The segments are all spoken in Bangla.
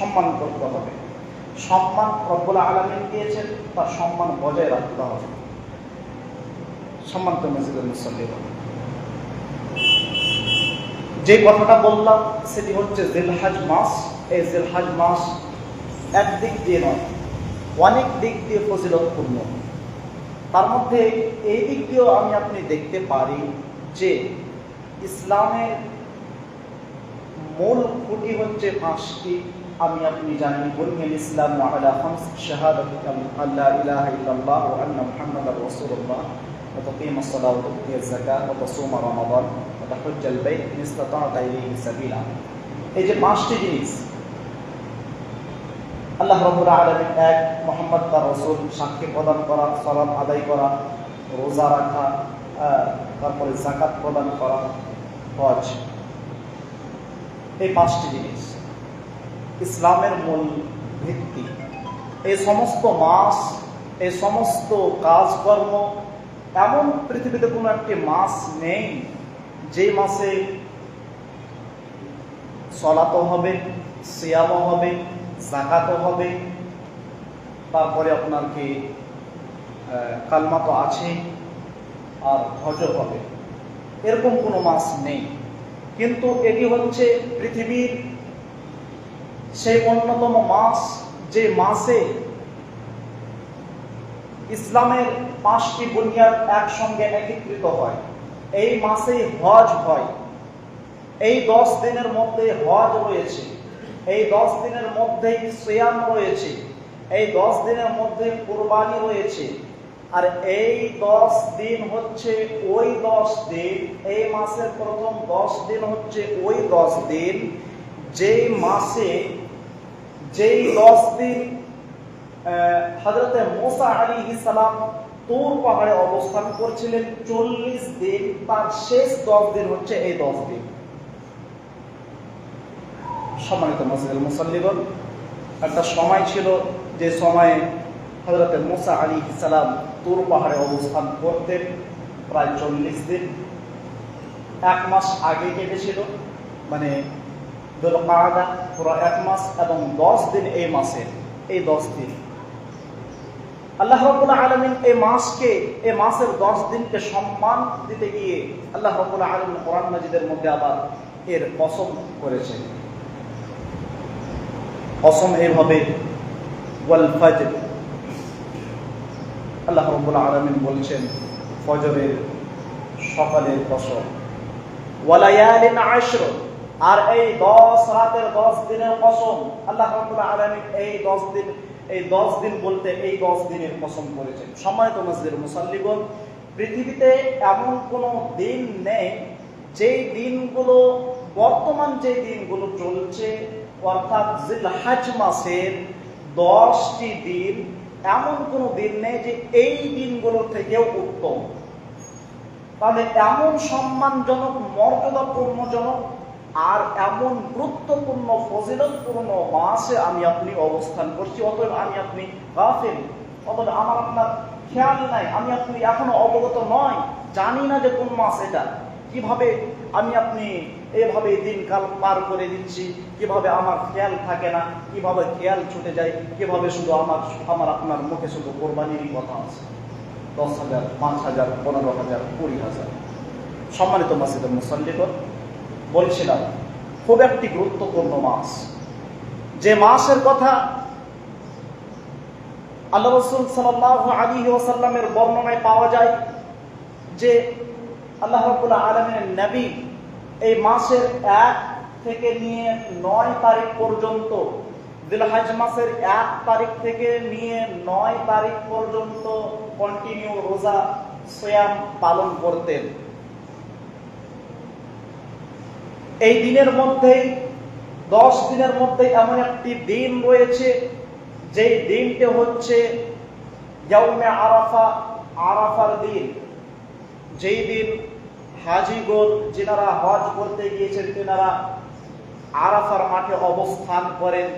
সম্মান করতে হবে। সম্মান রব্বুল আলামিন দিয়েছেন, তার সম্মান বজায় রাখতে হবে। সম্মানিত মসজিদের মুসল্লিরা, যে কথাটা বললাম সেটি হচ্ছে জিলহজ মাস। এই জিলহজ মাস একদিক দিয়ে নয়, অনেক দিক দিয়ে ফজিলতপূর্ণ। তার মধ্যে এই দিক দিয়েও আমি আপনি দেখতে পারি যে ইসলামের মূল খুঁটি হচ্ছে 5টি। আমি আপনি জানি, বুনিয়াল ইসলামু আলা খামস, শাহাদাতু আল্লা ইলাহা ইল্লাল্লাহ ওয়া আন্না মুহাম্মাদার রাসূলুল্লাহ, ওয়া তুকিমাস সালাত ওয়া তুতিয়াজ যাকাত ওয়া তাসুমা রমাদান ওয়া তাহজ্জাল বাইত ইন ইসতাতা'তা ইলাইহি সাবিলা। এই যে 5টি জিনিস, আল্লাহ রাব্বুল আলামিন এক, মুহাম্মদ তার রাসূল, সাক্ষ্য প্রদান করা, সালাত আদায় করা, রোজা রাখা, তারপরে যাকাত প্রদান করা, হজ। এই 5টি জিনিস ইসলামের মূল ভিত্তি। এই সমস্ত মাস, এই সমস্ত কাজকর্ম, এমন পৃথিবীতে কোনো একটি মাস নেই যে মাসে সলাতও হবে, সিয়ামও হবে, যাকাতও হবে, তারপরে আপনার কি কালমা তো আছে, আর হজও হবে। এরকম কোনো মাস নেই। কিন্তু এটি হচ্ছে পৃথিবীর সেই অন্যতম মাস, যে মাসে ইসলামের 5টি বুনিয়াদ একসঙ্গে একত্রিত হয়। এই মাসেই হজ হয়। এই 10 দিনের মধ্যে হজ রয়েছে, এই 10 দিনের মধ্যেই সিয়াম রয়েছে, এই 10 দিনের মধ্যে কুরবানি রয়েছে। আর এই 10 দিন হচ্ছে ওই 10 দিন, এই মাসের প্রথম 10 দিন হচ্ছে ওই 10 দিন যেই মাসে, যেই 10 দিন হযরতে মূসা আলাইহিস সালাম তুর পাহাড়ে অবস্থান করছিলেন 40 দিন, তার শেষ 10 দিন হচ্ছে এই 10 দিন। সম্মানিত মসজিদের মুসল্লিগণ, একটা সময় ছিল যে সময়ে হযরতে মূসা আলাইহিস সালাম তুর পাহাড়ে অবস্থান করতেন প্রায় 40 দিন। 1 মাস আগে কেটেছিল, মানে যুলকাআদা, পুরো 1 মাস এবং 10 দিন এই মাসের, এই 10 দিন আল্লাহ রাব্বুল আলামিন এই মাসকে, এই মাসের 10 দিনকে সম্মান দিতে গিয়ে আল্লাহ রাব্বুল আলামিন কোরআন মাজিদের মধ্যে আবার এর কসম করেছেন। কসম এইভাবে, ওয়াল ফাজর, আল্লাহ রাব্বুল আলামিন বলছেন ফজরের, সকালের কসম, ওয়ালায়ালিন আশর, আর এই 10 রাতের 10 দিনের কসম। আল্লাহ রাব্বুল আলামিন এই 10 দিন, এই 10 দিন বলতে এই 10 দিনের কসম করেছেন। সম্মানিত মসজিদের মুসাল্লিগণ, পৃথিবীতে এমন কোনো দিন নেই যেই দিনগুলো, বর্তমান যে দিনগুলো চলছে, অর্থাৎ জিলহজ মাসের 10টি দিন, এমন কোনো দিন নেই যে এই দিনগুলোর থেকেও উত্তম। তাহলে এমন সম্মানজনক, মর্যাদাপূর্ণজনক আর এমন গুরুত্বপূর্ণ, ফজিলতপূর্ণ মাসে আমি আপনি অবস্থান করছি, অতএব আমি আপনি গাফিল, অতএব আমার আপনার খেয়াল নাই, আমি আপনি এখনো অবগত নয়, জানি না যে কোন মাস এটা। কিভাবে আমি আপনি এভাবে দিনকাল পার করে দিচ্ছি, কিভাবে আমার খেয়াল থাকে না, কিভাবে খেয়াল ছুটে যায়, কিভাবে শুধু আমার আপনার মুখে শুধু কোরবানিরই কথা আছে, 10,000, 5,000, 15,000, 20,000। সম্মানিত মসজিদের মুসল্লিগণ, বলছিলাম খুব একটি গুরুত্বপূর্ণ মাস, যে মাসের কথা আল্লাহ রাসূল সাল্লাল্লাহু আলাইহি ওয়াসাল্লামের বর্ণনায় পাওয়া যায় যে আল্লাহ রাব্বুল আলামিনের নবী এই মাসের 1 থেকে নিয়ে 9 তারিখ পর্যন্ত, জিলহজ মাসের 1 তারিখ থেকে নিয়ে 9 তারিখ পর্যন্ত কন্টিনিউ রোজা, সিয়াম পালন করতেন। এই দিনের মধ্যেই, 10 দিনের মধ্যে এমন একটি দিন রয়েছে যেই দিনটি হচ্ছে ইয়াউমে আরাফা, আরাফার দিন। যেই দিন হাজিগণ, যিনারা হজ করতে গিয়েছেন, তিনারা আরাফার মাঠে অবস্থান করেন,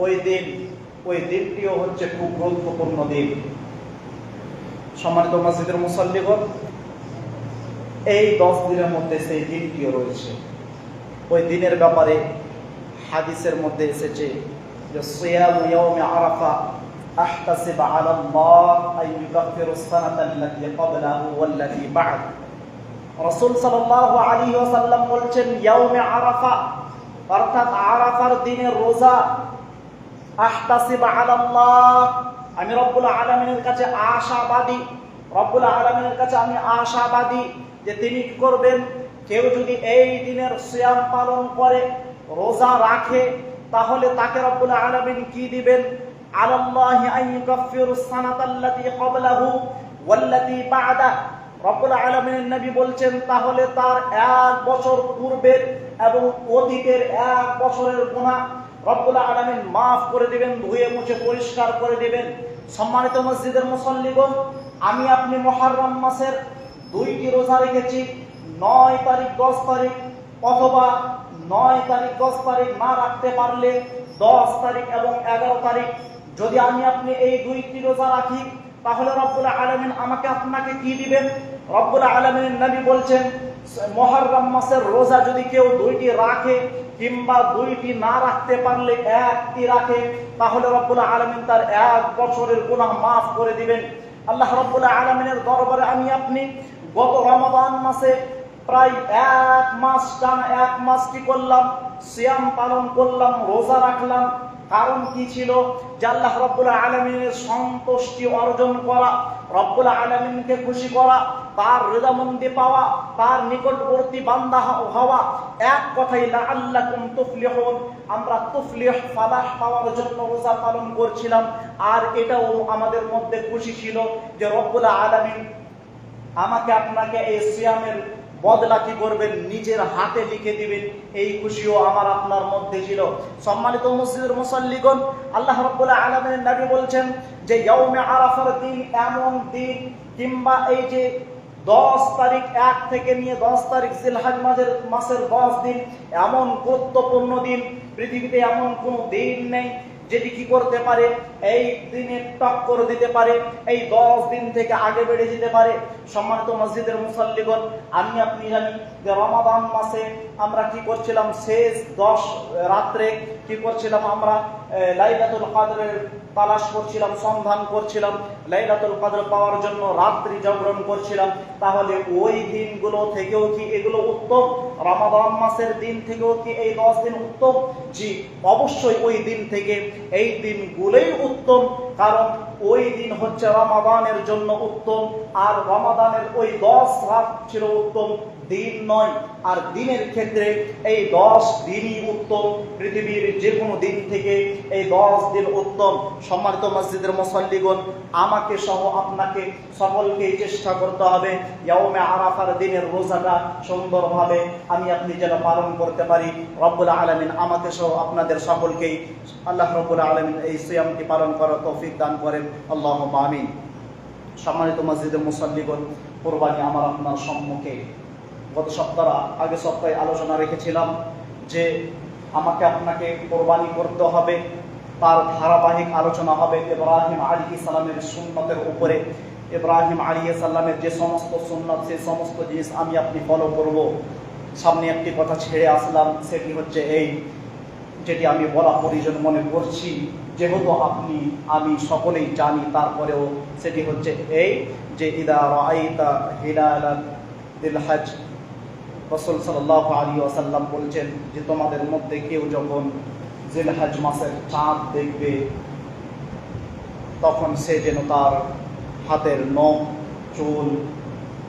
ওই দিনটিও হচ্ছে খুব গুরুত্বপূর্ণ দিন। সম্মানিত মসজিদের মুসাল্লিগণ, এই 10 দিনের মধ্যে সেই দিনটিও রয়েছে। ওই দিনের ব্যাপারে হাদিসের মধ্যে এসেছে যে সিয়ামু ইয়াউমি আরাফা আহতাসিব আলা আল্লাহ আন ইউকাফিরু সানাতা আল্লাতী ক্বাবলাহু ওয়াল্লাতী বা'দ। রাসূল সাল্লাল্লাহু আলাইহি ওয়াসাল্লাম বলছেন ইয়াউমে আরাফা অর্থাৎ আরাফার দিনের রোজা, আহতাসিব আলা আল্লাহ আমি রব্বুল আলামিনের কাছে আশাবাদী, রব্বুল আলামিনের কাছে আমি আশাবাদী যে তিনি কি করবেন, কেউ যদি এই দিনের সিয়াম পালন করে, রোজা রাখে, তাহলে তাকে রব্বুল আলামিন কি দিবেন, আলাল্লাহি আন ইউকাফিরু সানাতা আল্লাতী ক্বাবলাহু ওয়াল্লাতী বা'দা। রব্বুল আলামিনের নবী বলছেন তাহলে তার 1 বছর পূর্বের এবং অতীতের 1 বছরের গুনাহ রব্বুল আলামিন মাফ করে দিবেন, ধুয়ে মুছে পরিষ্কার করে দিবেন। সম্মানিত মসজিদের মুসল্লিগণ, আমি আপনি মুহররম মাসের 2টি রোজা রেখেছি, 9 তারিখ 10 তারিখ, অথবা 9 তারিখ 10 তারিখ না রাখতে পারলে 10 তারিখ এবং 11 তারিখ যদি আমি আপনি এই 2টি রোজা রাখি, তাহলে রব্বুল আলামিন আমাকে আপনাকে কি দিবেন। রব্বুল আলামিনের নবী বলছেন মুহররম মাসের রোজা যদি কেউ 2টি রাখে কিংবা 2টি না রাখতে পারলে 1টি রাখে, তাহলে রব্বুল আলামিন তার 1 বছরের গুনাহ মাফ করে দিবেন। আল্লাহ রব্বুল আলামিনের দরবারে আমি আপনি গত রমাদান মাসে প্রায় 1 মাস টানা 1 মাস কি করলাম, সিয়াম পালন করলাম, রোজা রাখলাম। কারণ কি ছিল, যে আল্লাহ রব্বুল আলামিনের সন্তুষ্টি অর্জন করা, রব্বুল আলামিনকে খুশি করা, তার রিদামন্দি পাওয়া, তার নিকটবর্তী বান্দা হওয়া। এক কথাই লাআল্লাকুম তুফলিহুন, আমরা তুফলিহ ফালাহ পাওয়ার জন্য রোজা পালন করছিলাম। আর এটাও আমাদের মধ্যে খুশি ছিল যে রব্বুল আলামিন আমাকে আপনাকে এই সিয়ামের বদলা কি করবেন, নিজের হাতে লিখে দিবেন, এই খুশিও আমার আপনার মধ্যে ছিল। সম্মানিত মসজিদের মুসল্লিগণ, আল্লাহ রাব্বুল আলামিনের নবী বলছেন যে ইয়াউমে আরাফার দিন এমন দিন, কিংবা এই যে 10 তারিখ 1 থেকে নিয়ে 10 তারিখ জিলহজ মাসের 10 দিন এমন গুরুত্বপূর্ণ দিন, পৃথিবীতে এমন কোনো দিন নেই যেটি কি করতে পারে, এই দিনে টক্কর দিতে পারে, এই 10 দিন থেকে আগে বেড়ে যেতে পারে। সম্মানিত মসজিদের মুসল্লিগণ, আমি আপনি জানি যে রমাদান মাসে আমরা কি করছিলাম, শেষ 10 রাত্রে কি করছিলাম, আমরা লাইলাতুল কদরের তালাশ করছিলাম, সন্ধান করছিলাম, লাইলাতুল কদর পাওয়ার জন্য রাত্রি জাগরণ করছিলাম। তাহলে ওই দিনগুলো থেকেও কি এগুলো উত্তম? রমাদান মাসের দিন থেকেও কি এই 10 দিন উত্তম? জি, অবশ্যই ওই দিন থেকে এই দিনগুলোই উত্তম, কারণ ওই দিন হচ্ছে রমাদানের জন্য উত্তম। আর রমাদানের ওই 10 রাত ছিল উত্তম, দিন নয়। আর দিনের ক্ষেত্রে এই 10 দিনই উত্তম, পৃথিবীর যে কোনো দিন থেকে এই 10 দিন উত্তম। সম্মানিত মসজিদের মুসল্লিগণ, আমাকে সহ আপনাকে সকলকে চেষ্টা করতে হবে ইয়াউমে আরাফার দিনের রোজাটা সুন্দরভাবে আমি আপনি যেন পালন করতে পারি। রব্বুল আলামিন আমাকে সহ আপনাদের সকলকেই আল্লাহ রব্বুল আলামিন এই সিয়ামটি পালন করার তৌফিক দান করেন, আল্লাহুম্মা আমিন। সম্মানিত মসজিদের মুসল্লিগণ, কুরবানি আমার আপনার সম্মুখে গত সপ্তাহে আলোচনা রেখেছিলাম যে আমাকে আপনাকে কোরবানি করতে হবে। তার ধারাবাহিক আলোচনা হবে ইব্রাহিম আলাইহিস সালামের সুন্নতের উপরে। ইব্রাহিম আলাইহিস সালামের যে সমস্ত সুন্নত, সেই সমস্ত জিনিস আমি আপনি ফলো করব। সামনে একটি কথা ছেড়ে আসলাম, সেটি হচ্ছে এই, যেটি আমি বলা প্রয়োজন মনে করছি, যেহেতু আপনি আমি সকলেই জানি, তারপরেও সেটি হচ্ছে এই যে ইদা রাআইতা হিলালাল যিলহজ, রাসূল সাল্লাল্লাহু আলাইহি ওয়াসাল্লাম বলেছেন যে তোমাদের মধ্যে কেউ যখন জিলহজ মাসের চাঁদ দেখবে, তখন সে যেন তার হাতের নখ, চুল,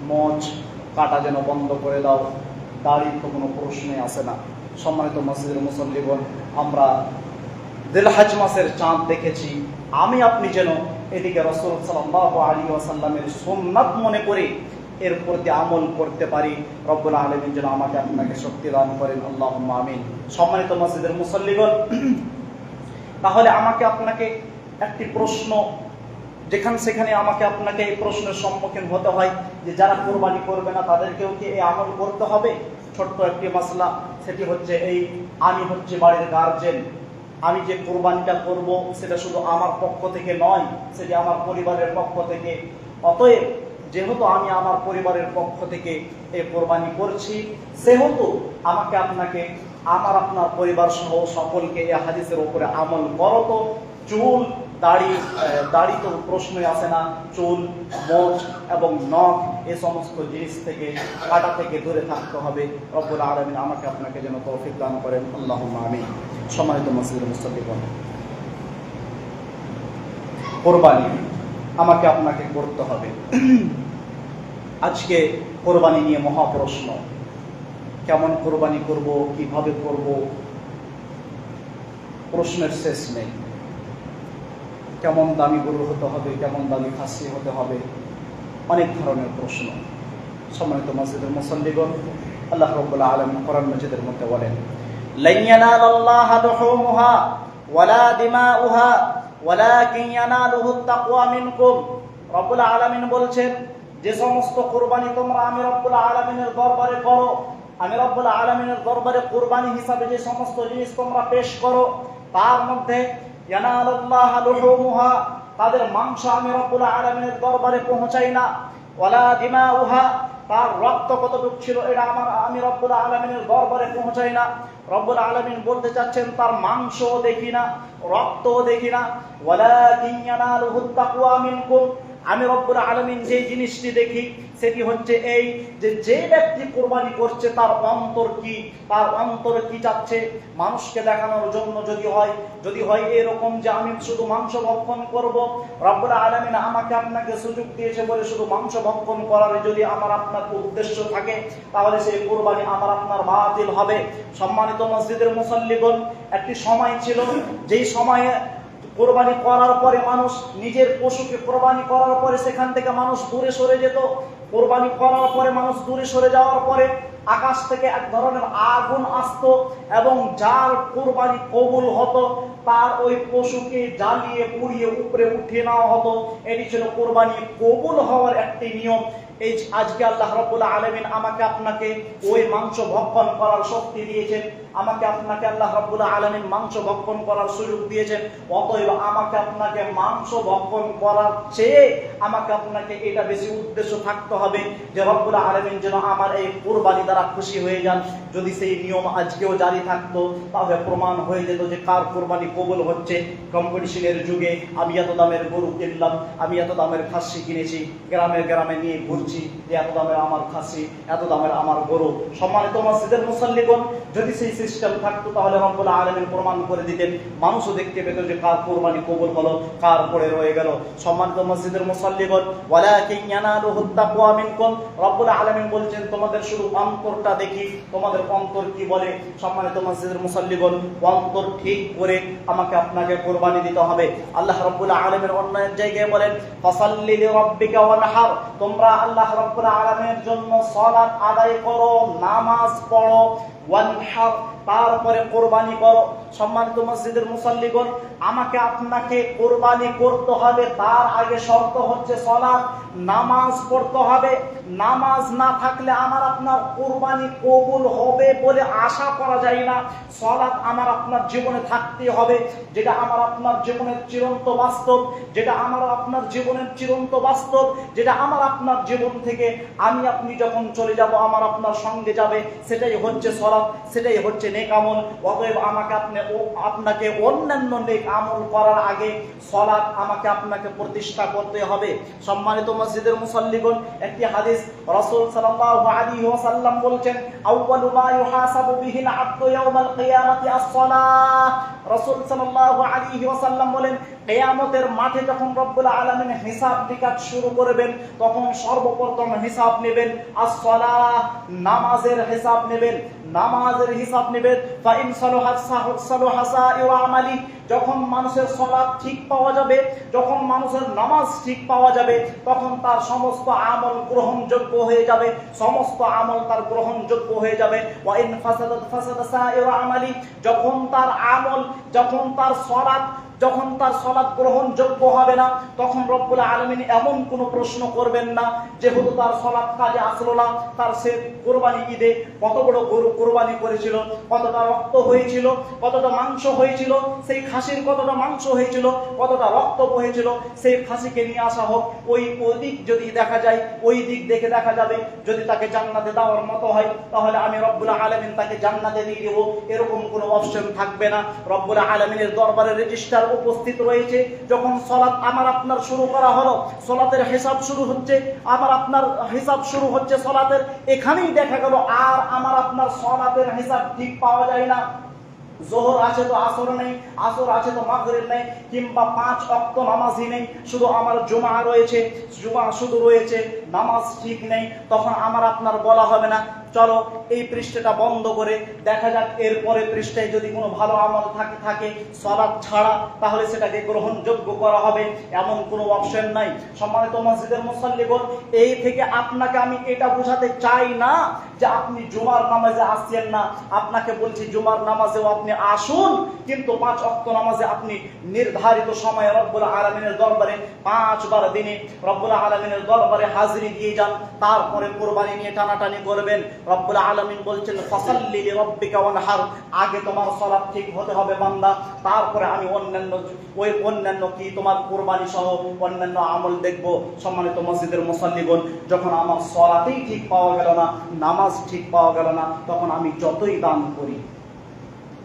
মোচ কাটা যেন বন্ধ করে দাও। দাড়ির তো কোনো প্রশ্নই আসে না। সম্মানিত মসজিদের মুসল্লিগণ, আমরা জিলহজ মাসের চাঁদ দেখেছি, আমি আপনি যেন এদিকে রাসূল সাল্লাল্লাহু আলাইহি ওয়াসাল্লামের সুন্নাত মনে করে এর প্রতি আমল করতে পারি। রব্বুল আলামিন যেন আমাকে আপনাকে শক্তি দান করেন, আল্লাহুম্মা আমিন। সম্মানিত মসজিদের মুসল্লিগণ, তাহলে আমাকে আপনাকে একটি প্রশ্ন, সেখানে আমাকে আপনাকে এই প্রশ্নের সম্মুখীন হতে হয় যে যারা কোরবানি করবে না তাদেরকেও কি এই আমল করতে হবে? ছোট্ট একটি মাসলা, সেটি হচ্ছে এই, আমি হচ্ছে বাড়ির গার্জেন, আমি যে কোরবানিটা করব সেটা শুধু আমার পক্ষ থেকে নয়, সেটি আমার পরিবারের পক্ষ থেকে। অতএব যেহেতু আমি আমার পরিবারের পক্ষ থেকে এই কোরবানি করছি, সেহেতু আমাকে আপনাকে আমার আপনার পরিবার সহ সকলকে এই হাদিসের উপরে আমল করো। তো চুল দাড়ি তো প্রশ্নই আসে না, চুল, মোচ এবং নখ এই সমস্ত জিনিস থেকে, কাটা থেকে দূরে থাকতে হবে। রব্বুল আলামিন আমাকে আপনাকে যেন তৌফিক দান করেন, আল্লাহুম্মা আমিন। সম্মানিত মসজিদের মুসল্লিগণ, কোরবানি আমাকে আপনাকে করতে হবে। আজকে কোরবানি নিয়ে মহাপ্রশ্ন। কেমন কোরবানি করব, কিভাবে করব, প্রশ্নের শেষ নেই। কেমন দামি গরু হতে হবে, কেমন দামি খাসি হতে হবে, অনেক ধরনের প্রশ্ন। সম্মানিত মসজিদের মুসল্লিগণ, আল্লাহ রাব্বুল আলামিন কোরআন মাজিদের মধ্যে বলেন, লান ইয়ানালাল্লাহা দুহুমুহা ওয়ালা দিমাউহা ওয়ালাকিন ইয়ানালুহুত তাকওয়া মিনকুম। রব্বুল আলামিন বলছেন, যে সমস্ত কুরবানি তোমরা আমি রব্বুল আলামিনের দরবারে করো, আমি রব্বুল আলামিনের দরবারে কুরবানি হিসাবে যে সমস্ত জিনিস তোমরা পেশ করো, তার মধ্যে ইয়ানালুল্লাহা লুহুমুহা, তাদের মাংস আমি রব্বুল আলামিনের দরবারে পৌঁছাই না, ওয়ালা দিমাউহা, তার রক্ত কতটুকু ছিল এটা আমি রব্বুল আলামিনের দরবারে পৌঁছাই না। রব্বুল আলামিন বলতে চাচ্ছেন তার মাংসও দেখি না, রক্তও দেখি না। ওয়ালাকিন ইয়ানালুহুত তাকওয়া মিনকুম, আমি রব্বুল আলামিন যে জিনিসটি দেখি সেটি হচ্ছে এই যে ব্যক্তি কুরবানি করছে তার অন্তর কি, তার অন্তরে কি চাচ্ছে। মানুষকে দেখানোর জন্য যদি হয় এরকম যে আমি শুধু মাংস ভক্ষণ করব, রব্বুল আলামিন আমাকে আপনাকে সুযোগ দিয়েছে বলে শুধু মাংস ভক্ষণ করার যদি আমার আপনার উদ্দেশ্য থাকে, তাহলে সেই কুরবানি আমার আপনার বাতিল হবে। সম্মানিত মসজিদের মুসল্লিগণ, একটি সময় ছিল যেই সময়ে কোরবানি করার পরে মানুষ নিজের পশুকে কোরবানি করার পরে সেখান থেকে মানুষ দূরে সরে যেত। কোরবানি করার পরে মানুষ দূরে সরে যাওয়ার পরে আকাশ থেকে এক ধরনের আগুন আসতো এবং যার কোরবানি কবুল হতো তার ওই পশুকে জ্বালিয়ে পুড়িয়ে উপরে উঠিয়ে নেওয়া হতো। এটি ছিল কোরবানি কবুল হওয়ার একটি নিয়ম। এই আজকে আল্লাহ রাব্বুল আলামিন আমাকে আপনাকে ওই মাংস ভক্ষণ করার শক্তি দিয়েছেন, আমাকে আপনাকে আল্লাহ রাব্বুল আলামিন মাংস ভক্ষণ করার সুযোগ দিয়েছেন। অতএব আমাকে আপনাকে মাংস ভক্ষণ করার চেয়ে আমাকে আপনাকে এটা বেশি উদ্দেশ্য থাকতে হবে যে রাব্বুল আলামিন যেন আমার এই কুরবানি দ্বারা খুশি হয়ে যান। যদি সেই নিয়ম আজকেও জারি থাকতো তাহলে প্রমাণ হয়ে যেত যে কার কুরবানি কবুল হচ্ছে। কম্পিটিশনের যুগে আমি এত দামের গরু কিনলাম, আমি এত দামের খাসি কিনেছি, গ্রামে গ্রামে নিয়ে ঘুরছি যে এত দামের আমার খাসি, এত দামের আমার গরু। সম্মানিত মসজিদের মুসল্লিগণ, যদি সেই সিস্টেম থাকতো তাহলে রব্বুল আলামিন প্রমাণ করে দিতেন, মানুষও দেখতে পেত যে কার কুরবানি কবুল হলো, কার পড়ে রয়ে গেল। সম্মানিত মসজিদের মুসল্লিগণ, ওয়ালাকিন ইয়ানালুহুত তাকওয়া মিনকুম, রব্বুল আলামিন বলছেন তোমাদের শুধু অন্তরটা দেখি, তোমাদের অন্তর কি বলে। সম্মানিত মসজিদের মুসল্লিগণ, অন্তর ঠিক করে আমাকে আপনাকে কুরবানি দিতে হবে। আল্লাহ রাব্বুল আলামিন অন্য এক জায়গায় বলেন, ফাসাল্লি লিরাব্বিকা ওয়ানহার, তোমরা আল্লাহ রাব্বুল আলামিনের জন্য সালাত আদায় করো, নামাজ পড়ো, ওয়ানহার, তারপরে কোরবানি করো। সম্মানিত মসজিদের মুসল্লিগণ, আমাকে আপনাকে কোরবানি করতে হবে, তার আগে শর্ত হচ্ছে সালাত, নামাজ পড়তে হবে। নামাজ না থাকলে আমার আপনার কোরবানি কবুল হবে বলে আশা করা যায় না। সালাত আমার আপনার জীবনে থাকতে হবে, যেটা আমার আপনার জীবনের চিরন্ত বাস্তব, যেটা আমার আপনার জীবনের চিরন্ত বাস্তব, যেটা আমার আপনার জীবন থেকে আমি আপনি যখন চলে যাব আমার আপনার সঙ্গে যাবে, সেটাই হচ্ছে সালাত, সেটাই হচ্ছে নেক আমল। অতএব আমাকে আপনাকে অন্যান্য নেক আমল করার আগে সালাত আমাকে আপনাকে প্রতিষ্ঠা করতে হবে। সম্মানিত মসজিদের মুসল্লিগণ, একটি হাদিস রাসূল সাল্লাল্লাহু আলাইহি ওয়াসাল্লাম বলেছেন, আউয়ালু মা ইউহাসাবু বিহিল আবদু ইয়াউমাল কিয়ামাতি আস-সালাহ। রাসূল সাল্লাল্লাহু আলাইহি ওয়াসাল্লাম বলেন, কিয়ামতের মাঠে যখন রব্বুল আলামিন হিসাব নিকাশ শুরু করবেন তখন সর্বপ্রথম হিসাব নেবেন আস-সালাহ, নামাজের হিসাব নেবেন, নামাজের হিসাব নেবেন। ফাইন সালাহাত সালাহা সাইরু আমালি, যখন মানুষের সালাত ঠিক পাওয়া যাবে, যখন মানুষের নামাজ ঠিক পাওয়া যাবে, তখন তার সমস্ত আমল গ্রহণযোগ্য হয়ে যাবে, সমস্ত আমল তার গ্রহণযোগ্য হয়ে যাবে। ওয়াইন ফাসাদাত ফাসাদা সাইরু আমালি, যখন তার আমল, যখন তার সালাত যখন তার সালাত গ্রহণযোগ্য হবে না, তখন রব্বুল আলামিন এমন কোনো প্রশ্ন করবেন না যেহেতু তার সালাত কাজে আসলো না, তার সে কুরবানি ঈদে কত বড় গরু কুরবানি করেছিল, কতটা রক্ত হয়েছিল, কতটা মাংস হয়েছিল, সেই খাসির কতটা মাংস হয়েছিল, কতটা রক্ত বহেছিল, সেই খাসিকে নিয়ে আসা হোক, ওই দিক যদি দেখা যায়, ওই দিক দেখে দেখা যাবে যদি তাকে জান্নাতে দেওয়ার মতো হয়, তাহলে আমি রব্বুল আলামিন তাকে জান্নাতে দিয়ে দেব, এরকম কোনো অপশন থাকবে না। রব্বুল আলামিনের দরবারে রেজিস্টার উপস্থিত রয়েছে। যখন সালাত আমার আপনার শুরু করা হলো, সালাতের হিসাব শুরু হচ্ছে, আমার আপনার হিসাব শুরু হচ্ছে সালাতের, এখানেই দেখা গেল আর আমার আপনার সালাতের হিসাব ঠিক পাওয়া যায় না। জোহর আছে তো আসর নেই, আসর আছে তো মাগরিব নেই, কিংবা 5 ওয়াক্ত নামাজই নেই, শুধু আমার জুমা রয়েছে, জুমা শুধু রয়েছে, নামাজ ঠিক নেই। তখন আমার আপনার বলা হবে না চলো এই পৃষ্ঠাটা বন্ধ করে দেখা যাক এরপরে পৃষ্ঠায় যদি কোনো ভালো আমল থাকে সালাত ছাড়া, তাহলে সেটাকে গ্রহণযোগ্য করা হবে, এমন কোনো অপশন নাই। সম্মানিত মসজিদের মুসাল্লিগণ, এই থেকে আপনাকে আমি এটা বোঝাতে চাই না যে আপনি জুমার নামাজে আসছেন না, আপনাকে বলছি জুমার নামাজেও আপনি আসুন, কিন্তু 5 ওয়াক্ত নামাজে আপনি নির্ধারিত সময়ে রব্বুল আলামিনের দরবারে 5 বার দিনে রব্বুল আলামিনের দরবারে হাজিরি দিয়ে যান, তারপরে কুরবানি নিয়ে টানাটানি করবেন। রব্বুল আলামিন বলছেন ফাসাল্লি লিরাব্বিকা ওয়ানহার, আগে তোমার সালাত ঠিক হতে হবে বান্দা, তারপরে আমি অন্যান্য কি তোমার কুরবানি সহ অন্যান্য আমল দেখব। সম্মানিত মসজিদের মুসাল্লিগণ, যখন আমার সালাতেই ঠিক পাওয়া গেল না, নামাজ ঠিক পাওয়া গেল না, তখন আমি যতই দান করি,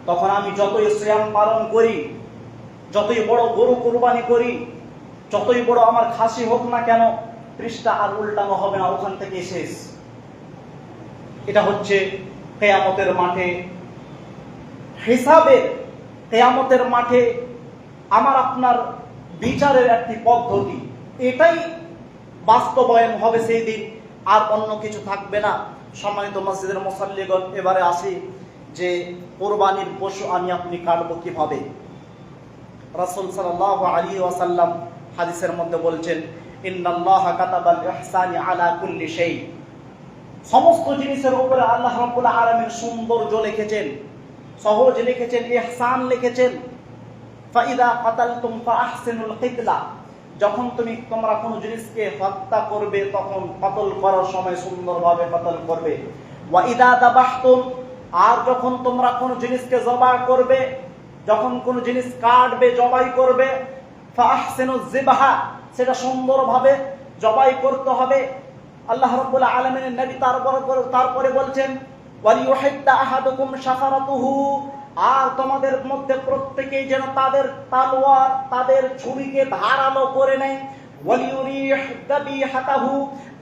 তখন আমি যতই সিয়াম পালন করি, যতই বড় গরু কুরবানি করি, যতই বড় আমার খাসি হোক না কেন, পৃষ্ঠা আর উল্টানো হবে না, ওখান থেকে শেষ। এটা হচ্ছে কিয়ামতের মাঠে হিসাবের, কিয়ামতের মাঠে আমার আপনার বিচারের একটি পদ্ধতি, এটাই বাস্তবায়ন হবে সেই দিন, আর অন্য কিছু থাকবে না। সম্মানিত মসজিদের মুসাল্লিগণ, এবারে আসি যে কুরবানির পশু আমি আপনি কাটবো কিভাবে। রাসূল সাল্লাল্লাহু আলাইহি ওয়াসাল্লাম হাদিসের মধ্যে বলছেন ইন্নাল্লাহা কাতাবাল ইহসানি আলা কুল্লি শাই, সমস্ত জিনিসের উপরে আল্লাহ রাব্বুল আলামিন সৌন্দর্য লিখেছেন, সহজ লিখেছেন, ইহসান লিখেছেন। ফাইদা কাতালতুম ফাআহসিনুল কিতলা, যখন তোমরা কোনো জিনিসকে হত্যা করবে তখন কতল করার সময় সুন্দরভাবে কতল করবে। ওয়া ইদা দাবাহতুম, আর যখন তোমরা কোনো জিনিসকে জবাই করবে, যখন কোনো জিনিস কাটবে জবাই করবে, ফাআহসিনুজ যিবহা, সেটা সুন্দরভাবে জবাই করতে হবে। আল্লাহ রাব্বুল আলামিনের নবী তারপরে বলছেন ওয়ালিউহিদ্দা আহাদুকুম শাফারাতুহু, আর তোমাদের মধ্যে প্রত্যেকেই যেন তাদের তলোয়ার, তাদের ছুরিকে ধারালো করে নেয়। ওয়ালিউরিহ দাবিহাতাহু,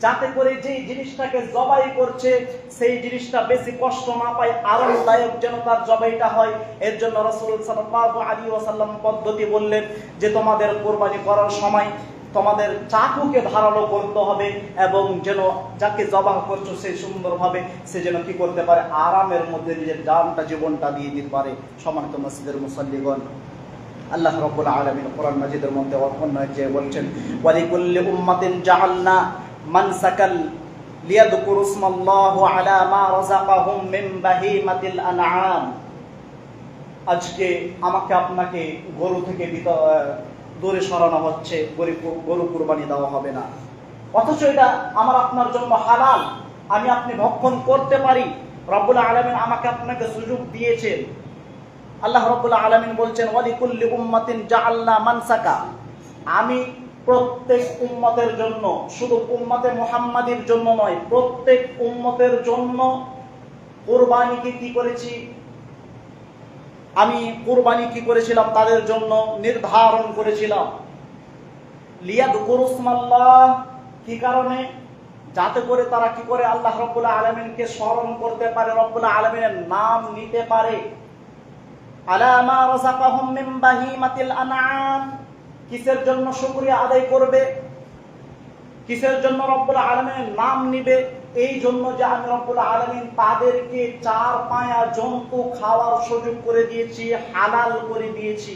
যাতে করে যে জিনিসটাকে জবাই করছে সেই জিনিসটা বেশি কষ্ট না পায়, আরামদায়ক যেন তার জবাইটা হয়। এর জন্য রাসূল সাল্লাল্লাহু আলাইহি ওয়াসাল্লাম পদ্ধতি বললেন যে তোমাদের কুরবানি করার সময় তোমাদের চাকুকে ধারালো করতে হবে, এবং যেন যাকে জবাহ করছো সে সুন্দরভাবে সে যেন কি করতে পারে, আরামের মধ্যে নিজের জানটা জীবনটা দিয়ে দিতে পারে। সম্মানিত মসজিদের মুসাল্লিগণ, আল্লাহ রাব্বুল আলামিন কোরআন মাজিদের মধ্যে অন্য যে বলছেন ওয়ালিকুল্লি উম্মাতিন জাআলনা মানসাকাল লিয়াযকুরু ইসমাল্লাহু আলা মা রাযাকাহুম মিন বাহিমাতিল আনআম। আজকে আমাকে আপনাকে গরু থেকে দূরে সরানো হচ্ছে, গরু কুরবানি দেওয়া হবে না, অথচ এটা আমার আপনার জন্য হালাল, আমি আপনি ভক্ষণ করতে পারি। রব্বুল আলামিন আমাকে আপনাকে সুযোগ দিয়েছেন। আল্লাহ রাব্বুল আলামিন বলছেন ওয়ালিকুল্লি উম্মাতিন জাআলনা মানসাকা, আমি প্রত্যেক উম্মতের জন্য, শুধু উম্মতে মুহাম্মাদির জন্য নয়, প্রত্যেক উম্মতের জন্য কুরবানিকে কি করেছি, আমি কুরবানি কি করেছিলাম তাদের জন্য নির্ধারণ করেছিলাম। লিয়াযকুরু ইসমাল্লাহ, কি কারণে, যাতে করে তারা কি করে আল্লাহ রাব্বুল আলামিনকে স্মরণ করতে পারে, রব্বুল আলামিনের নাম নিতে পারে। আলা মা রাযাকাহুম মিন বাহিমাতিল আনআম, কিসের জন্য শুকরিয়া আদায় করবে, কিসের জন্য রব্বুল আলামিনের নাম নিবে, এই জন্য যে আমি রব্বুল আলামিন তাদেরকে 4 পায়া জন্তু খাওয়ার সুযোগ করে দিয়েছি, হালাল করে দিয়েছি।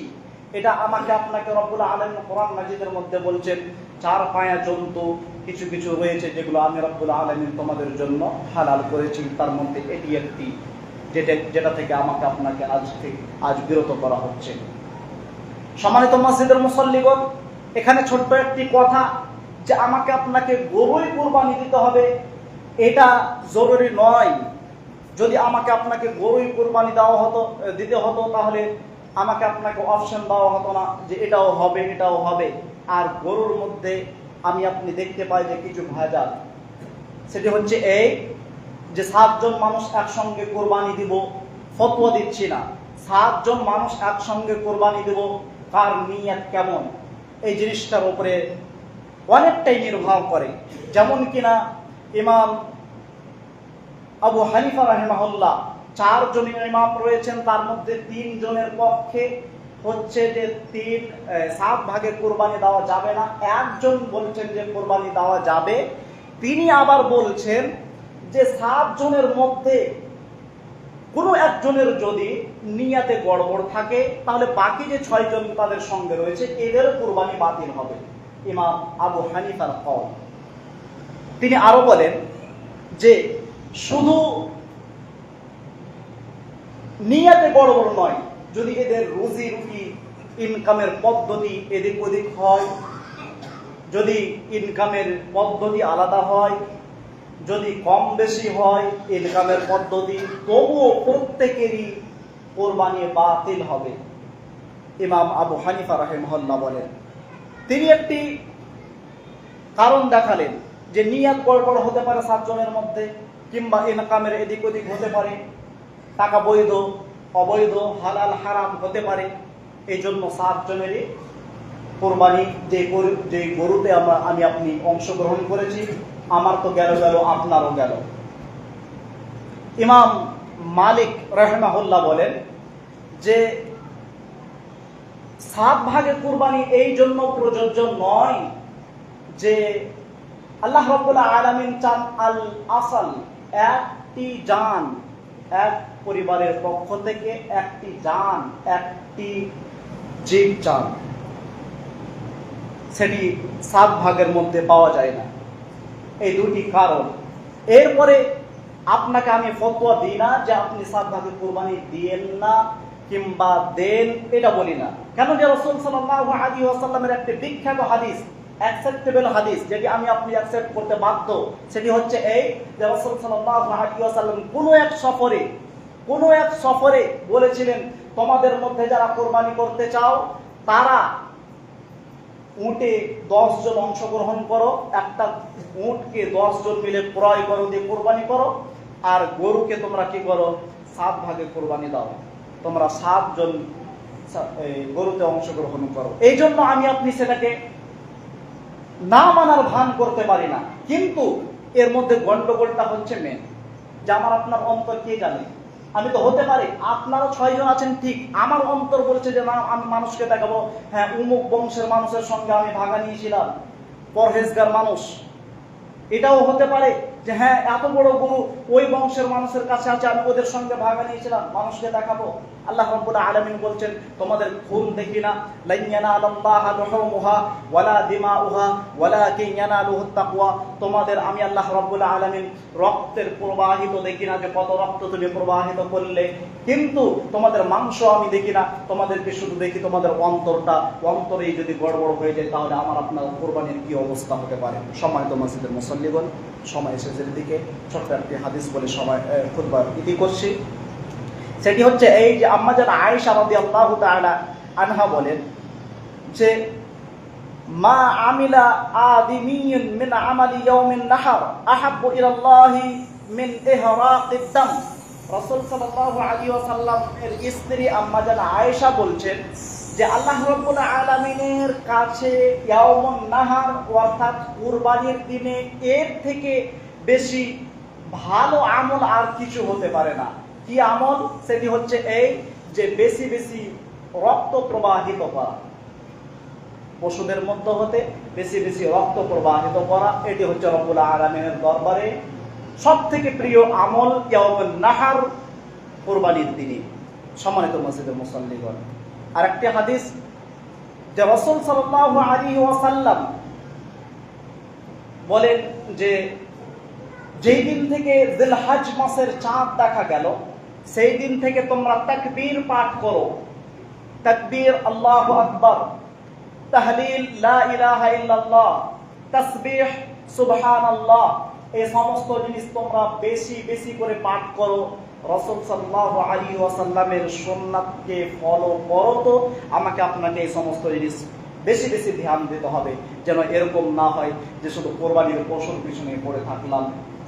এটা আমাকে আপনাকে রব্বুল আলামিন কোরআন মাজিদের মধ্যে বলছেন 4 পায়া জন্তু কিছু কিছু রয়েছে যেগুলো আমি রব্বুল আলামিন তোমাদের জন্য হালাল করেছি, তার মধ্যে এটি একটি যেটা থেকে আমাকে আপনাকে আজ বিরত করা হচ্ছে। সম্মানিত মসজিদের মুসল্লিগণ, এখানে ছোট্ট একটি কথা, যে আমাকে আপনাকে গরুই কুরবানি দিতে হবে এটা জরুরি নয়। যদি আমাকে আপনাকে গরুই কুরবানি দিতে হতো তাহলে আমাকে আপনাকে অপশন দেওয়া হতো না যে এটাও হবে এটাও হবে। আর গরুর মধ্যে আমি আপনি দেখতে পাই যে কিছু ভেজাল, সেটি হচ্ছে এই যে 7 জন মানুষ একসঙ্গে কোরবানি দিব, ফতোয়া দিচ্ছি না, 7 জন মানুষ একসঙ্গে কোরবানি দিব, কার নিয়ত কেমন এই জিনিসটার উপরে অনেকটাই নির্ভর করে। যেমন কিনা ইমাম আবু হানিফা রাহিমাহুল্লাহ 4 জন ইমাম রয়েছেন, তার মধ্যে 3 জনের পক্ষে হচ্ছে যে 7 ভাগে কোরবানি দেওয়া যাবে না, একজন বলছেন যে কোরবানি দেওয়া যাবে। তিনি আবার বলছেন যে 7 জনের মধ্যে কোনো একজনের যদি নিয়াতে গড়বড় থাকে তাহলে বাকি যে 6 জন তাদের সঙ্গে রয়েছে এদের কোরবানি বাতিল হবে। ইমাম আবু হানিফার কওল। তিনি আরো বলেন যে শুধু নিয়াতে গড়বড় নয়, যদি এদের রুজি রুটি ইনকামের পদ্ধতি এদিক ওদিক হয়, যদি ইনকামের পদ্ধতি আলাদা হয়, যদি কম বেশি হয় ইনকামের পদ্ধতি, তবুও প্রত্যেকেরই কোরবানি বাতিল হবে। ইমাম আবু হানিফা রাহিমাহুল্লাহ বলেন। তিনি একটি কারণ দেখালেন যে নিয়াত গড়বড় হতে পারে 7 জনের মধ্যে, কিংবা ইনকামের এদিক ওদিক হতে পারে, টাকা বৈধ অবৈধ হালাল হারাম হতে পারে। এই জন্য 7 জনেরই কোরবানি, যে গরুতে আমি আপনি অংশগ্রহণ করেছি, আমার তো গেল, আপনারও গেল। ইমাম মালিক রাহিমাহুল্লাহ বলেন যে 7 ভাগে কুরবানি এই জন্য প্রযোজ্য নয় যে আল্লাহ রাব্বুল আলামিন চান আল আসাল, একটি জান, এক পরিবারের পক্ষ থেকে একটি জান, একটি জীব চান, সেটি 7 ভাগের মধ্যে পাওয়া যায় না। এই দুটি কারণ। এরপরে আপনাকে আমি ফতোয়া দিই না যে আপনি 7 ভাগে কুরবানি দিয়েন না কিংবা দেন, এটা বলি না। কেন যে রাসূল সাল্লাল্লাহু আলাইহি ওয়াসাল্লামের একটি বিখ্যাত হাদিস, অ্যাকসেপ্টেবল হাদিস, যেটি আমি আপনি অ্যাকসেপ্ট করতে বাধ্য, সেটি হচ্ছে এই যে রাসূল সাল্লাল্লাহু আলাইহি ওয়াসাল্লাম কোনো এক সফরে বলেছিলেন, তোমাদের মধ্যে যারা কোরবানি করতে চাও তারা উটে 10 জন অংশগ্রহণ করো, একটা উটকে 10 জন মিলে ক্রয় করো, দিয়ে কোরবানি করো, আর গরুকে তোমরা কি করো 7 ভাগে কোরবানি দাও, তোমরা 7 জন গরুতে অংশগ্রহণ করো। এই জন্য আমি আপনি সেটাকে না মানার ভান করতে পারি না। কিন্তু এর মধ্যে গন্ডগোলটা হচ্ছে মেন, যে আমার আপনার অন্তর কে জানে। আমি তো হতে পারি আপনারও 6 জন আছেন ঠিক, আমার অন্তর বলছে যে না, আমি মানুষকে দেখাবো, হ্যাঁ উমুক বংশের মানুষের সঙ্গে আমি ভাগা নিয়েছিলাম, পরহেজগার মানুষ। এটাও হতে পারে যে হ্যাঁ এত বড় গরু ওই বংশের মানুষের কাছে আছে, আমি ওদের সঙ্গে ভাগা নিয়েছিলাম, মানুষকে দেখাবো। আল্লাহ রাব্বুল আলামিন বলছেন, তোমাদের খুন দেখি না, লান ইয়ানালাল্লাহা লুহুমুহা ওয়ালা দিমাউহা ওয়ালাকিন ইয়ানালুহুত তাকওয়া, তোমাদের আমি আল্লাহ রাব্বুল আলামিন রক্তের প্রবাহিত দেখি না, যে কত রক্ত তুমি প্রবাহিত করলে, কিন্তু তোমাদের মাংস আমি দেখি না, তোমাদেরকে শুধু দেখি তোমাদের অন্তরটা। অন্তরেই যদি গড়বড় হয়ে যায় তাহলে আমার আপনার কোরবানির কি অবস্থা হতে পারে। সম্মানিত মসজিদের মুসল্লিগণ, সময় শেষের দিকে ছোট্ট একটি হাদিস বলে সময় খুতবা ইতি করছি। সেটি হচ্ছে এই যে আম্মা জান আয়েশা রাদিয়াল্লাহু তাআলা আনহা বলেন যে মা আমিলা আদিমিয়ুন মিন আমালি ইয়াউমিন নাহার আহাব্বু ইলাল্লাহি মিন ইহরাকিদ দাম। রাসূল সাল্লাল্লাহু আলাইহি ওয়াসাল্লাম এর স্ত্রী আম্মা জান আয়েশা বলছেন যে আল্লাহ রাব্বুল আলামিনের কাছে ইয়াউমুন নাহার অর্থাৎ কুরবানির দিনে এর থেকে বেশি ভালো আমল আর কিছু হতে পারে না। কি আমল? সেটি হচ্ছে এই যে বেশি বেশি রক্ত প্রবাহিত করা, পশুদের মধ্য হতে বেশি বেশি রক্ত প্রবাহিত করা, এটি হচ্ছে রব্বুল আলামিনের দরবারে সবথেকে প্রিয় আমল ইয়াউমুন নাহার, কুরবানির দিনে। সম্মানিত মসজিদের মুসল্লিগণ, আরেকটি হাদিস যে রাসূল সাল্লাল্লাহু আলাইহি ওয়াসাল্লাম বলেন যে যেই দিন থেকে জিলহজ মাসের চাঁদ দেখা গেল সেই দিন থেকে তোমরা তাকবীর পাঠ করো, তাকবীর আল্লাহু আকবার, তাহলিল লা ইলাহা ইল্লাল্লাহ, তাসবিহ সুবহানাল্লাহ, এই সমস্ত জিনিস তোমরা বেশি বেশি করে পাঠ করো। রাসূল সাল্লাল্লাহু আলাইহি ওয়াসাল্লামের সুন্নাতকে ফলো করো। তো আমাকে আপনাকে এই সমস্ত জিনিস বেশি বেশি ধ্যান দিতে হবে, যেন এরকম না হয় যে শুধু কোরবানির পশুর পিছনে পড়ে থাকলাম,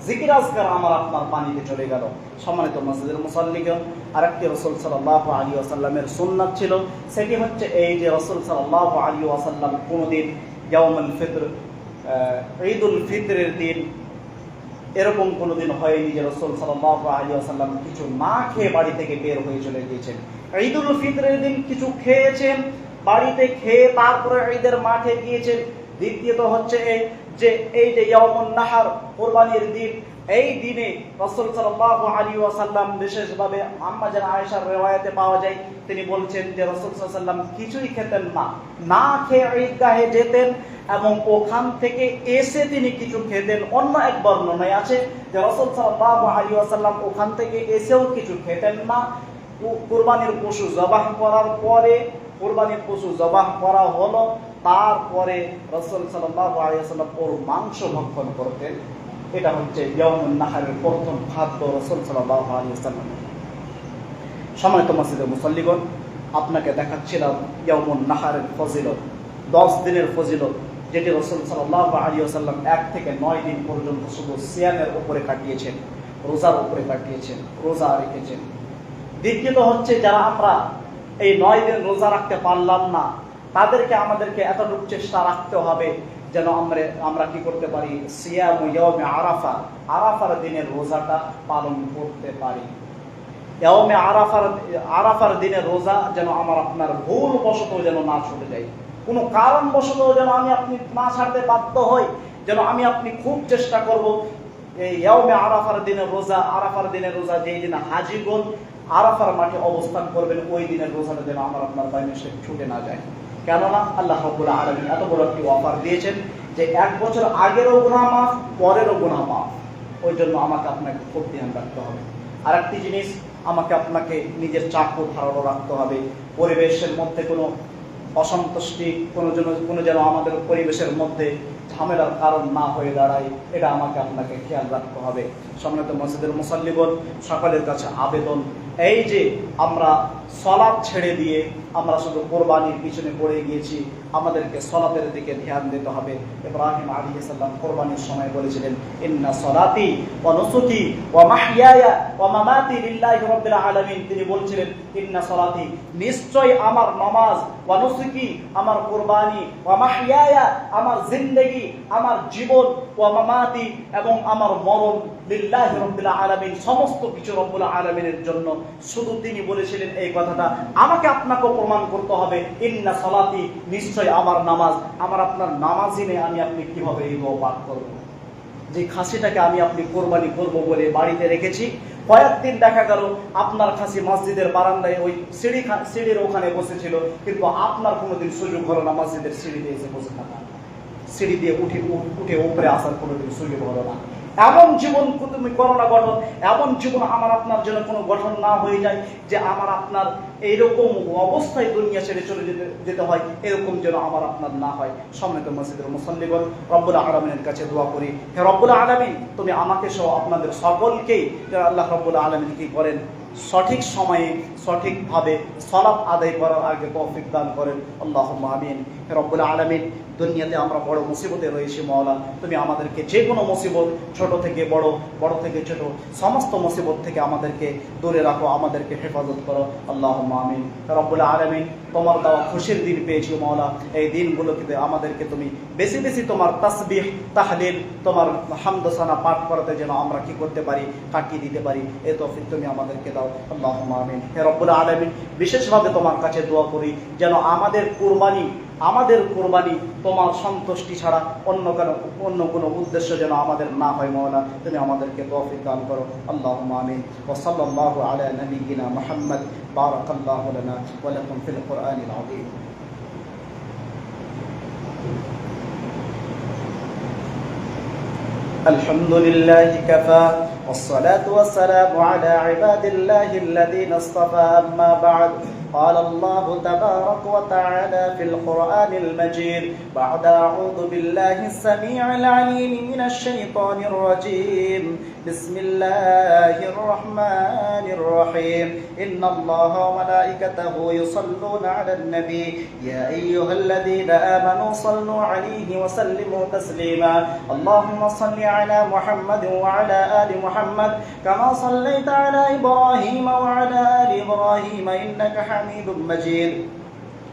জিকির আজকার আমার আপনার পানিতে চলে গেল। সম্মানিত মসজিদের মুসাল্লিগণ, আরেকটি রাসূল সাল্লাল্লাহু আলাইহি ওয়াসাল্লামের সুন্নাত ছিল, সেটি হচ্ছে এই যে রাসূল সাল্লাল্লাহু আলাইহি ওয়াসাল্লাম কোনদিন ইয়াউমুল ফিতর, ঈদুল ফিতরের দিন এরকম কোনোদিন হয়নি যে রাসূল সাল্লাল্লাহু আলাইহি ওয়াসাল্লাম কিছু না খেয়ে বাড়ি থেকে বের হয়ে চলে গিয়েছেন। ঈদুল ফিতরের দিন কিছু খেয়েছেন, বাড়িতে খেয়ে তারপরে ঈদের মাঠে গিয়েছেন। দ্বিতীয়ত হচ্ছে এই যে ইয়াউমুন নাহর, কুরবানির দিন, এই দিনে রাসূল সাল্লাল্লাহু আলাইহি ওয়াসাল্লাম বিশেষভাবে আম্মা জান আয়েশার riwayate পাওয়া যায়, তিনি বলছেন যে রাসূল সাল্লাল্লাহু আলাইহি ওয়াসাল্লাম কিছুই খেতেন না, না খেয়ে ঈদগাহে যেতেন এবং ওখান থেকে এসে তিনি কিছু খেতেন। অন্য এক বর্ণনায় আছে যে রাসূল সাল্লাল্লাহু আলাইহি ওয়াসাল্লাম ওখান থেকে এসেও কিছু খেতেন না। কুরবানির পশু জবাহ করার পরে, কুরবানির পশু জবাহ করা হলো, তারপরে রাসূল সাল্লাল্লাহু আলাইহি ওয়াসাল্লাম ওর মাংস ভক্ষণ করতেন। এটা হচ্ছে ইয়াউমুন নাহরের প্রথম খাদ্য রাসূল সাল্লাল্লাহু আলাইহি ওয়াসাল্লাম। সম্মানিত মসজিদের মুসাল্লিগণ, আপনাকে দেখাচ্ছিলাম ইয়াউমুন নাহরের ফজিলত, 10 দিনের ফজিলত, যেটি রাসূল সাল্লাল্লাহু আলাইহি ওয়াসাল্লাম 1 থেকে 9 দিন পর্যন্ত শুধু সিয়ামের উপরে কাটিয়েছেন, রোজার উপরে কাটিয়েছেন, রোজা রেখেছেন। দ্বিতীয়ত হচ্ছে যারা আমরা এই 9 দিন রোজা রাখতে পারলাম না, তাদেরকে আমাদেরকে এতটুকু চেষ্টা রাখতে হবে যেন আমরা কি করতে পারি, সিয়াম ইয়াউমে আরাফা, আরাফার দিনের রোজাটা পালন করতে পারি। ইয়াউমে আরাফার দিনের রোজা যেন আমার আপনার ভুল বশত যেন না ছুটে যায়, কোনো কারণবশত যেন আমি আপনি না ছাড়তে বাধ্য হই, যেন আমি আপনি খুব চেষ্টা করব এই ইয়াউমে আরাফার দিনের রোজা, আরাফার দিনের রোজা যেই দিন হাজীগণ আরাফার মাঠে অবস্থান করবেন, ওই দিনের রোজাটা যেন আমার আপনার বাইরে ছুটে না যায়। কেননা আল্লাহ রাব্বুল আলামিন এত বড় একটি অফার দিয়েছেন যে 1 বছর আগেরও গুনাহ মাফ, পরেরও গুনাহ মাফ। ওই জন্য আমাকে আপনাকে খুব ধ্যান রাখতে হবে। আরেকটি জিনিস, আমাকে আপনাকে নিজের চাকু ধারণা রাখতে হবে। পরিবেশের মধ্যে কোনো অসন্তুষ্টি, কোনো যেন আমাদের পরিবেশের মধ্যে ঝামেলার কারণ না হয়ে দাঁড়ায়, এটা আমাকে আপনাকে খেয়াল রাখতে হবে। সম্মানিত মসজিদের মুসাল্লিগণ, সকলের কাছে আবেদন, এই যে আমরা সালাত ছেড়ে দিয়ে আমরা শুধু কোরবানির পিছনে পড়ে গিয়েছি, আমাদেরকে সালাতের দিকে ধ্যান দিতে হবে। ইব্রাহিম আলাইহিস সালাম কোরবানির সময় বলেছিলেন, ইন্না সালাতি ওয়া নুসুকি ওয়া মাহইয়ায়া ওয়া মামাতি লিল্লাহি রাব্বিল আলামিন। তিনি বলছিলেন, ইন্না সালাতি, নিশ্চয় আমার নামাজ, ওয়া নুসুকি, আমার কোরবানি, ওয়া মাহইয়ায়া, আমার জিন্দেগি, আমার জীবন, ওয়া মামাতি, এবং আমার মরণ, লিল্লাহি রাব্বিল আলামিন, সমস্ত কিছু রব্বুল আলামিনের জন্য। শুধু তিনি বলেছিলেন এই কথাটা, আমাকে আপনাকে প্রমাণ করতে হবে, ইন্না সালাতি, নিশ্চয় আমার নামাজ, আমার আপনার নামাজিনে আমি আপনি কিভাবে এই দোয়া পাঠ করব। যে খাসিটাকে আমি আপনি কোরবানি করব বলে বাড়িতে রেখেছি, কয়েকদিন দেখা গেল আপনার খাসি মসজিদের বারান্দায় ওই সিঁড়ির ওখানে বসেছিল, কিন্তু আপনার কোনোদিন সুযোগ হলো না মসজিদের সিঁড়িতে এসে বসে থাকা, সিঁড়ি দিয়ে উঠে উপরে আসার কোনোদিন সুযোগ হলো না। এমন জীবন তুমি করো না গঠন, এমন জীবন আমার আপনার জন্য কোনো গঠন না হয়ে যায় যে আমার আপনার এইরকম অবস্থায় দুনিয়া ছেড়ে চলে যেতে হয়, এরকম যেন আমার আপনার না হয়। সম্মানিত মসজিদের মুসাল্লিগণ, রব্বুল আলামিনের কাছে দোয়া করি, হে রব্বুল আলামিন, তুমি আমাকে সহ আপনাদের সকলকেই আল্লাহ রব্বুল আলামিন কি করেন, সঠিক সময়ে সঠিকভাবে সালাত আদায় করার আগে তৌফিক দান করেন। আল্লাহুম্মা আমিন। হে রব্বুল আলামিন, দুনিয়াতে আমরা বড় মুসিবতে রয়েছি মওলা, তুমি আমাদেরকে যে কোনো মুসিবত, ছোট থেকে বড়, বড় থেকে ছোট, সমস্ত মুসিবত থেকে আমাদেরকে দূরে রাখো, আমাদেরকে হেফাজত করো। আল্লাহুম্মা আমিন। হে রব্বুল আলামিন, তোমার দেওয়া খুশির দিন পেয়েছি মওলা, এই দিনগুলোতে আমাদেরকে তুমি বেশি বেশি তোমার তাসবিহ, তাহলিল, তোমার হামদ সানা পাঠ করাতে যেন আমরা কি করতে পারি, কাটিয়ে দিতে পারি, এই তৌফিক তুমি আমাদেরকে দাও। আল্লাহুম্মা আমিন। হে রব্বুল আলামিন, বিশেষভাবে তোমার কাছে দোয়া করি যেন আমাদের কুরবানি তোমার সন্তুষ্টি ছাড়া অন্য কোনো উদ্দেশ্য যেন আমাদের না হয় মওলা, তুমি আমাদেরকে তৌফিক দান করো। আল্লাহুম্মা আমিন। ওয়া সাল্লাল্লাহু আলা নাবিয়িনা মুহাম্মদ। বারাকাল্লাহু লানা ওয়া লাকুম ফিল কুরআনিল আযীম। আলহামদুলিল্লাহি কাফা والصلاة والسلام على عباد الله الذين اصطفى أما بعد قال الله تبارك وتعالى في القرآن المجيد بعد أعوذ بالله السميع العليم من الشيطان الرجيم بسم الله الرحمن الرحيم إن الله وملائكته يصلون على النبي يا أيها الذين آمنوا صلوا عليه وسلموا تسليما اللهم صل على محمد وعلى آل محمد كما صليت على إبراهيم وعلى آل إبراهيم إنك حميد مجيد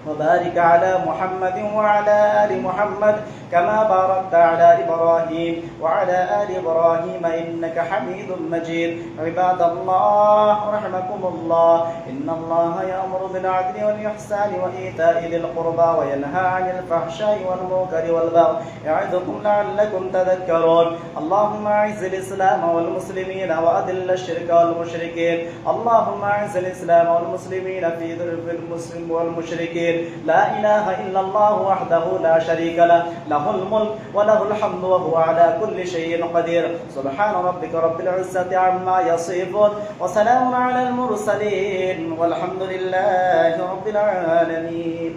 وبارك على محمد وعلى آل محمد كما باركت على إبراهيم وعلى آل إبراهيم إنك حميد مجيد عباد الله رحمكم الله إن الله يأمر بالعدل والإحسان وإيتاء ذي القربى وينهى عن الفحشاء والمنكر والبغي يعظكم لعلكم تذكرون اللهم أعز الإسلام والمسلمين وأذل الشرك والمشركين اللهم أعز الإسلام والمسلمين في ظلم المسلم والمشركين لا إله إلا الله وحده لا شريك له له الملك وله الحمد وهو على كل شيء قدير سبحان ربك رب العزة عما يصفون وسلام على المرسلين والحمد لله رب العالمين